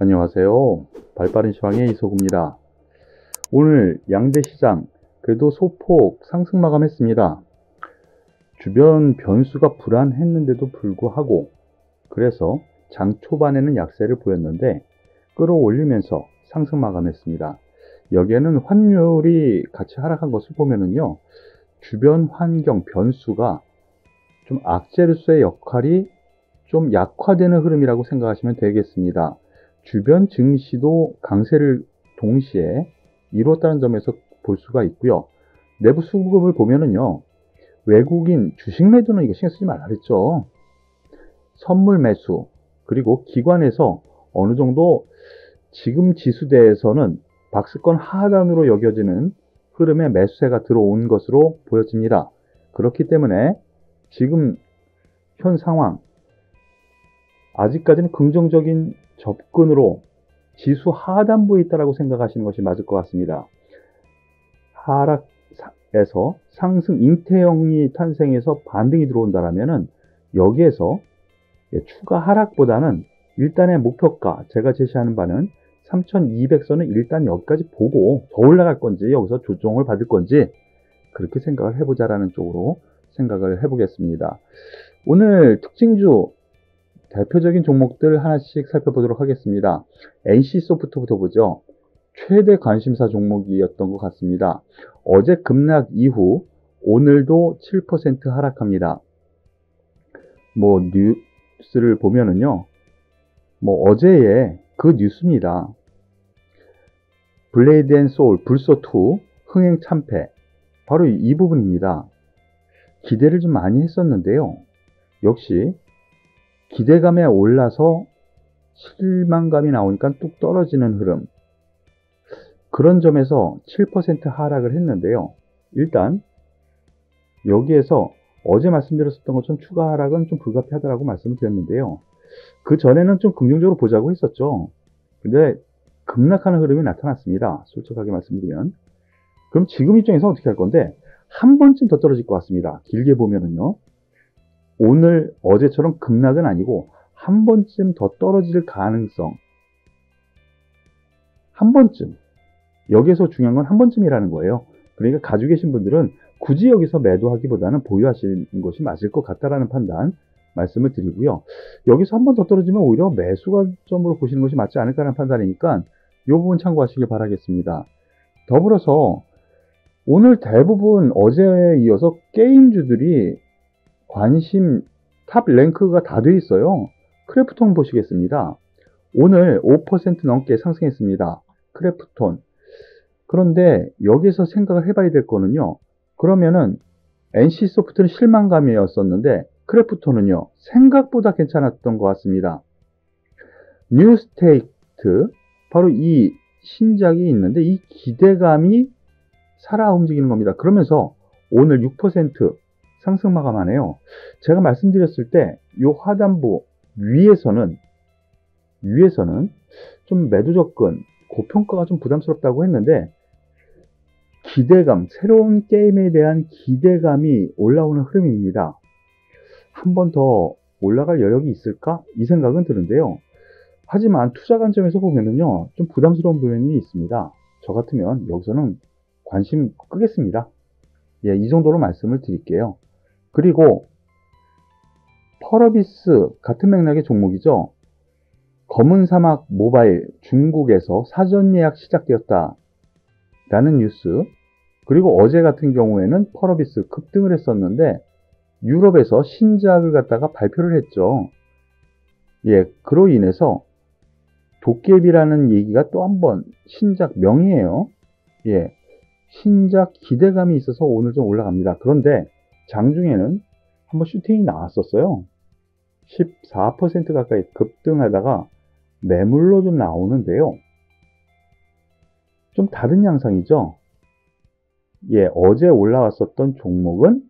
안녕하세요. 발빠른 시황의 이소구입니다. 오늘 양대시장 그래도 소폭 상승 마감했습니다. 주변 변수가 불안했는데도 불구하고 그래서 장 초반에는 약세를 보였는데 끌어올리면서 상승 마감했습니다. 여기에는 환율이 같이 하락한 것을 보면은요, 주변 환경 변수가 좀 악재로서의 역할이 좀 약화되는 흐름이라고 생각하시면 되겠습니다. 주변 증시도 강세를 동시에 이루었다는 점에서 볼 수가 있고요. 내부 수급을 보면은요, 외국인 주식 매도는 이거 신경 쓰지 말라 그랬죠. 선물 매수, 그리고 기관에서 어느 정도 지금 지수대에서는 박스권 하단으로 여겨지는 흐름의 매수세가 들어온 것으로 보여집니다. 그렇기 때문에 지금 현 상황, 아직까지는 긍정적인 접근으로 지수 하단부에 있다고 생각하시는 것이 맞을 것 같습니다. 하락에서 상승 잉태형이 탄생해서 반등이 들어온다면 여기에서 추가 하락보다는 일단의 목표가, 제가 제시하는 바는 3200선은 일단 여기까지 보고 더 올라갈 건지 여기서 조정을 받을 건지 그렇게 생각을 해보자라는 쪽으로 생각을 해보겠습니다. 오늘 특징주 대표적인 종목들 하나씩 살펴보도록 하겠습니다. NC소프트부터 보죠. 최대 관심사 종목이었던 것 같습니다. 어제 급락 이후 오늘도 7% 하락합니다. 뉴스를 보면은요, 어제의 그 뉴스입니다. 블레이드 앤 소울, 불소2 흥행 참패, 바로 이 부분입니다. 기대를 좀 많이 했었는데요, 역시 기대감에 올라서 실망감이 나오니까 뚝 떨어지는 흐름, 그런 점에서 7% 하락을 했는데요. 일단 여기에서 어제 말씀드렸었던 것처럼 추가 하락은 좀 불가피하다라고 말씀을 드렸는데요, 그 전에는 좀 긍정적으로 보자고 했었죠. 근데 급락하는 흐름이 나타났습니다. 솔직하게 말씀드리면. 그럼 지금 입장에서 어떻게 할 건데, 한 번쯤 더 떨어질 것 같습니다. 길게 보면은요, 오늘 어제처럼 급락은 아니고 한 번쯤 더 떨어질 가능성, 한 번쯤, 여기서 중요한 건 한 번쯤이라는 거예요. 그러니까 가지고 계신 분들은 굳이 여기서 매도하기보다는 보유하시는 것이 맞을 것 같다라는 판단 말씀을 드리고요. 여기서 한 번 더 떨어지면 오히려 매수 관점으로 보시는 것이 맞지 않을까라는 판단이니까 이 부분 참고하시길 바라겠습니다. 더불어서 오늘 대부분 어제에 이어서 게임주들이 관심 탑 랭크가 다 돼 있어요. 크래프톤 보시겠습니다. 오늘 5% 넘게 상승했습니다. 크래프톤. 그런데 여기서 생각을 해봐야 될 거는요, 그러면은 NC소프트는 실망감이었었는데 크래프톤은요, 생각보다 괜찮았던 것 같습니다. 뉴스테이트, 바로 이 신작이 있는데 이 기대감이 살아 움직이는 겁니다. 그러면서 오늘 6% 상승 마감하네요. 제가 말씀드렸을 때 이 하단부 위에서는 좀 매도 접근, 고평가가 좀 부담스럽다고 했는데, 기대감, 새로운 게임에 대한 기대감이 올라오는 흐름입니다. 한 번 더 올라갈 여력이 있을까? 이 생각은 드는데요. 하지만 투자 관점에서 보면은요, 좀 부담스러운 부분이 있습니다. 저 같으면 여기서는 관심 끄겠습니다. 예, 이 정도로 말씀을 드릴게요. 그리고 펄어비스 같은 맥락의 종목이죠. 검은 사막 모바일 중국에서 사전 예약 시작되었다 라는 뉴스, 그리고 어제 같은 경우에는 펄어비스 급등을 했었는데 유럽에서 신작을 갖다가 발표를 했죠. 예, 그로 인해서 도깨비라는 얘기가 또 한번 신작 명이에요. 예, 신작 기대감이 있어서 오늘 좀 올라갑니다. 그런데 장중에는 한번 슈팅이 나왔었어요. 14% 가까이 급등하다가 매물로 좀 나오는데요, 좀 다른 양상이죠. 예, 어제 올라왔었던 종목은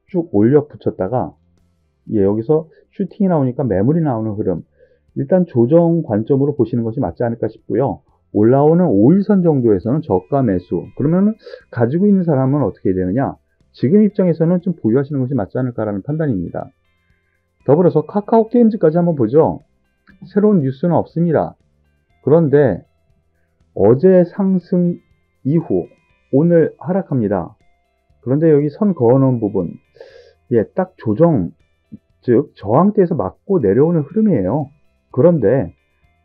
쭉 올려 붙였다가 여기서 슈팅이 나오니까 매물이 나오는 흐름, 일단 조정 관점으로 보시는 것이 맞지 않을까 싶고요. 올라오는 5일선 정도에서는 저가 매수, 그러면 가지고 있는 사람은 어떻게 되느냐, 지금 입장에서는 좀 보유하시는 것이 맞지 않을까라는 판단입니다. 더불어서 카카오 게임즈까지 한번 보죠. 새로운 뉴스는 없습니다. 그런데 어제 상승 이후 오늘 하락합니다. 그런데 여기 선 그어놓은 부분, 딱 조정, 즉 저항대에서 맞고 내려오는 흐름이에요. 그런데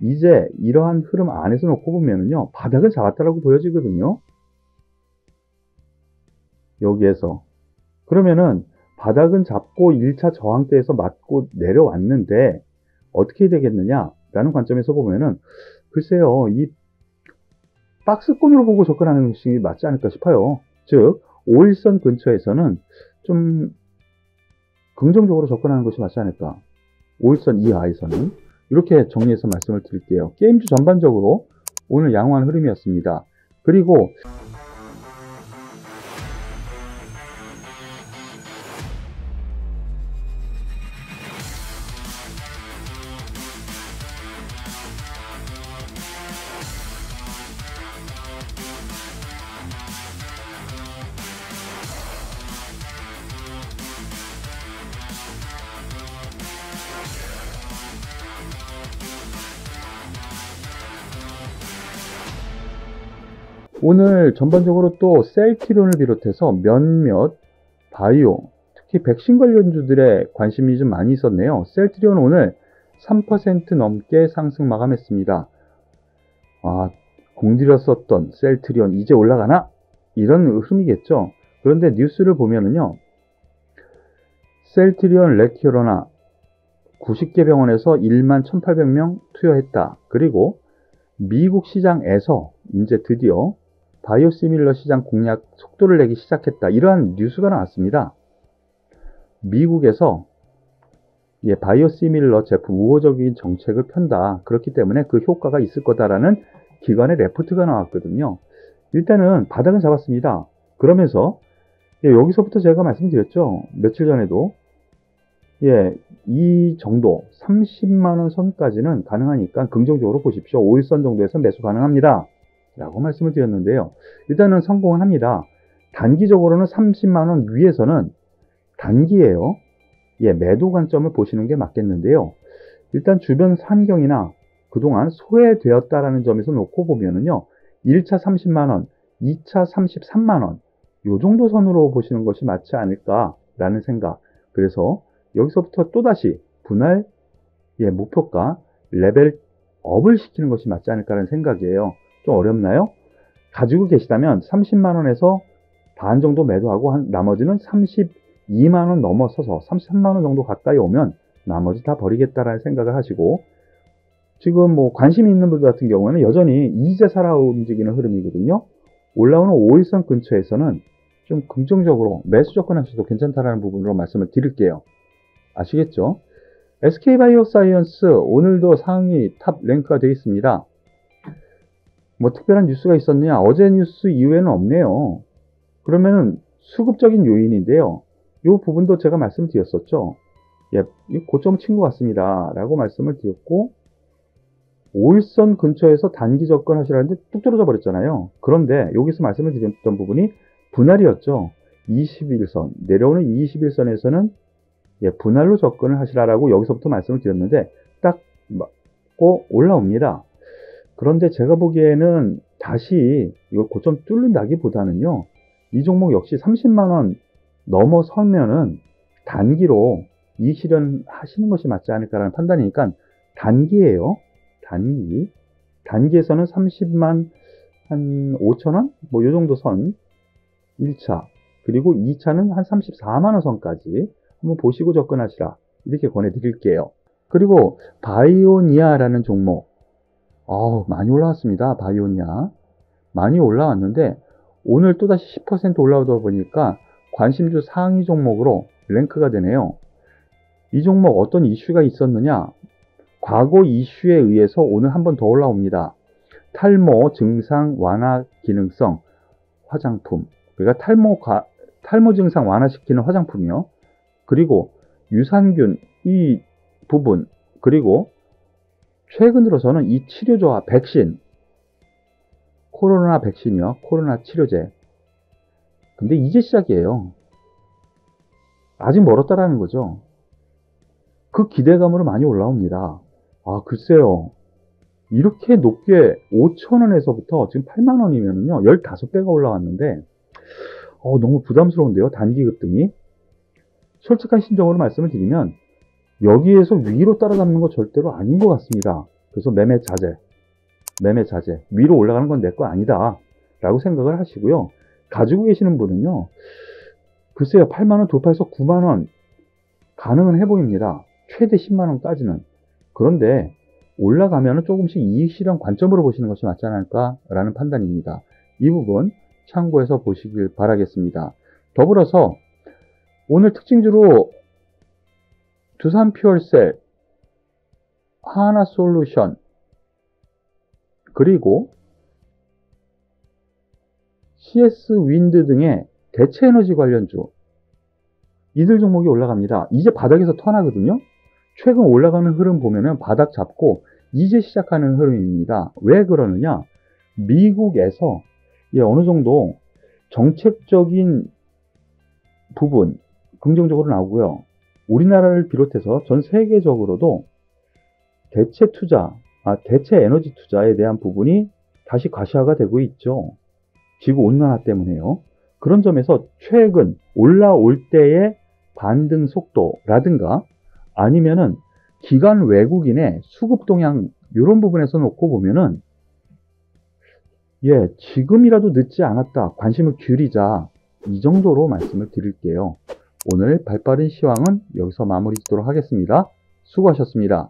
이제 이러한 흐름 안에서 놓고 보면은요, 바닥을 잡았다라고 보여지거든요. 여기에서. 그러면은 바닥은 잡고 1차 저항대에서 맞고 내려왔는데 어떻게 되겠느냐라는 관점에서 보면은 글쎄요, 이 박스권으로 보고 접근하는 것이 맞지 않을까 싶어요. 즉 5일선 근처에서는 좀 긍정적으로 접근하는 것이 맞지 않을까. 5일선 이하에서는 이렇게 정리해서 말씀을 드릴게요. 게임주 전반적으로 오늘 양호한 흐름이었습니다. 그리고 오늘 전반적으로 또 셀트리온을 비롯해서 몇몇 바이오, 특히 백신 관련주들의 관심이 좀 많이 있었네요. 셀트리온 오늘 3% 넘게 상승 마감했습니다. 공들였었던 셀트리온 이제 올라가나? 이런 흐름이겠죠. 그런데 뉴스를 보면은요, 셀트리온 레큐로나 90개 병원에서 1만 1,800명 투여했다. 그리고 미국 시장에서 이제 드디어 바이오시밀러 시장 공략 속도를 내기 시작했다. 이러한 뉴스가 나왔습니다. 미국에서 바이오시밀러 제품 우호적인 정책을 편다. 그렇기 때문에 그 효과가 있을 거다라는 기관의 레포트가 나왔거든요. 일단은 바닥은 잡았습니다. 그러면서 여기서부터 제가 말씀드렸죠. 며칠 전에도 이 정도 30만원 선까지는 가능하니까 긍정적으로 보십시오. 5일선 정도에서 매수 가능합니다. 라고 말씀을 드렸는데요. 일단은 성공은 합니다. 단기적으로는 30만원 위에서는 단기예요. 매도 관점을 보시는 게 맞겠는데요. 일단 주변 환경이나 그동안 소외되었다라는 점에서 놓고 보면은요. 1차 30만원, 2차 33만원 요 정도 선으로 보시는 것이 맞지 않을까라는 생각. 그래서 여기서부터 또다시 분할 목표가 레벨업을 시키는 것이 맞지 않을까라는 생각이에요. 좀 어렵나요? 가지고 계시다면 30만원에서 반 정도 매도하고 나머지는 32만원 넘어서서 33만원 정도 가까이 오면 나머지 다 버리겠다라는 생각을 하시고, 지금 관심이 있는 분들 같은 경우에는 여전히 이제 살아 움직이는 흐름이거든요. 올라오는 5일선 근처에서는 좀 긍정적으로 매수 접근하셔도 괜찮다라는 부분으로 말씀을 드릴게요. 아시겠죠? SK바이오사이언스 오늘도 상위 탑 랭크가 되어 있습니다. 특별한 뉴스가 있었느냐? 어제 뉴스 이후에는 없네요. 그러면은 수급적인 요인인데요. 이 부분도 제가 말씀드렸었죠. 고점 친 것 같습니다. 라고 말씀을 드렸고, 5일선 근처에서 단기 접근하시라는데 뚝 떨어져 버렸잖아요. 그런데 여기서 말씀을 드렸던 부분이 분할이었죠. 21선, 내려오는 21선에서는 분할로 접근을 하시라라고 여기서부터 말씀을 드렸는데 딱 맞고 올라옵니다. 그런데 제가 보기에는 다시 이거 고점 뚫는다기보다는요, 이 종목 역시 30만원 넘어서면은 단기로 이익 실현하시는 것이 맞지 않을까라는 판단이니까 단기예요. 단기에서는 30만 한 5천원? 요 정도 선 1차, 그리고 2차는 한 34만원 선까지 한번 보시고 접근하시라, 이렇게 권해드릴게요. 그리고 바이오니아라는 종목, 많이 올라왔습니다. 바이오니아 많이 올라왔는데 오늘 또다시 10% 올라오다 보니까 관심주 상위 종목으로 랭크가 되네요. 이 종목 어떤 이슈가 있었느냐? 과거 이슈에 의해서 오늘 한 번 더 올라옵니다. 탈모 증상 완화 기능성 화장품, 그러니까 탈모 증상 완화시키는 화장품이요. 그리고 유산균 이 부분, 그리고 최근 들어서는 이 치료제와 백신, 코로나 백신이요, 코로나 치료제. 근데 이제 시작이에요. 아직 멀었다라는 거죠. 그 기대감으로 많이 올라옵니다. 글쎄요. 이렇게 높게 5,000원에서부터 지금 8만 원이면은요, 15배가 올라왔는데, 너무 부담스러운데요, 단기 급등이. 솔직한 심정으로 말씀을 드리면, 여기에서 위로 따라잡는 거 절대로 아닌 것 같습니다. 그래서 매매 자제. 위로 올라가는 건 내 거 아니다. 라고 생각을 하시고요. 가지고 계시는 분은요, 글쎄요, 8만원 돌파해서 9만원 가능은 해 보입니다. 최대 10만원까지는. 그런데 올라가면 조금씩 이익 실현 관점으로 보시는 것이 맞지 않을까라는 판단입니다. 이 부분 참고해서 보시길 바라겠습니다. 더불어서 오늘 특징주로 두산퓨얼셀, 하나솔루션, 그리고 CS윈드 등의 대체에너지 관련주, 이들 종목이 올라갑니다. 이제 바닥에서 턴하거든요. 최근 올라가는 흐름 보면은 바닥 잡고 이제 시작하는 흐름입니다. 왜 그러느냐? 미국에서 어느 정도 정책적인 부분 긍정적으로 나오고요. 우리나라를 비롯해서 전 세계적으로도 대체 에너지 투자에 대한 부분이 다시 가시화가 되고 있죠. 지구 온난화 때문에요. 그런 점에서 최근 올라올 때의 반등 속도라든가 아니면은 기관 외국인의 수급 동향 이런 부분에서 놓고 보면은 지금이라도 늦지 않았다. 관심을 기울이자. 이 정도로 말씀을 드릴게요. 오늘 발빠른 시황은 여기서 마무리 짓도록 하겠습니다. 수고하셨습니다.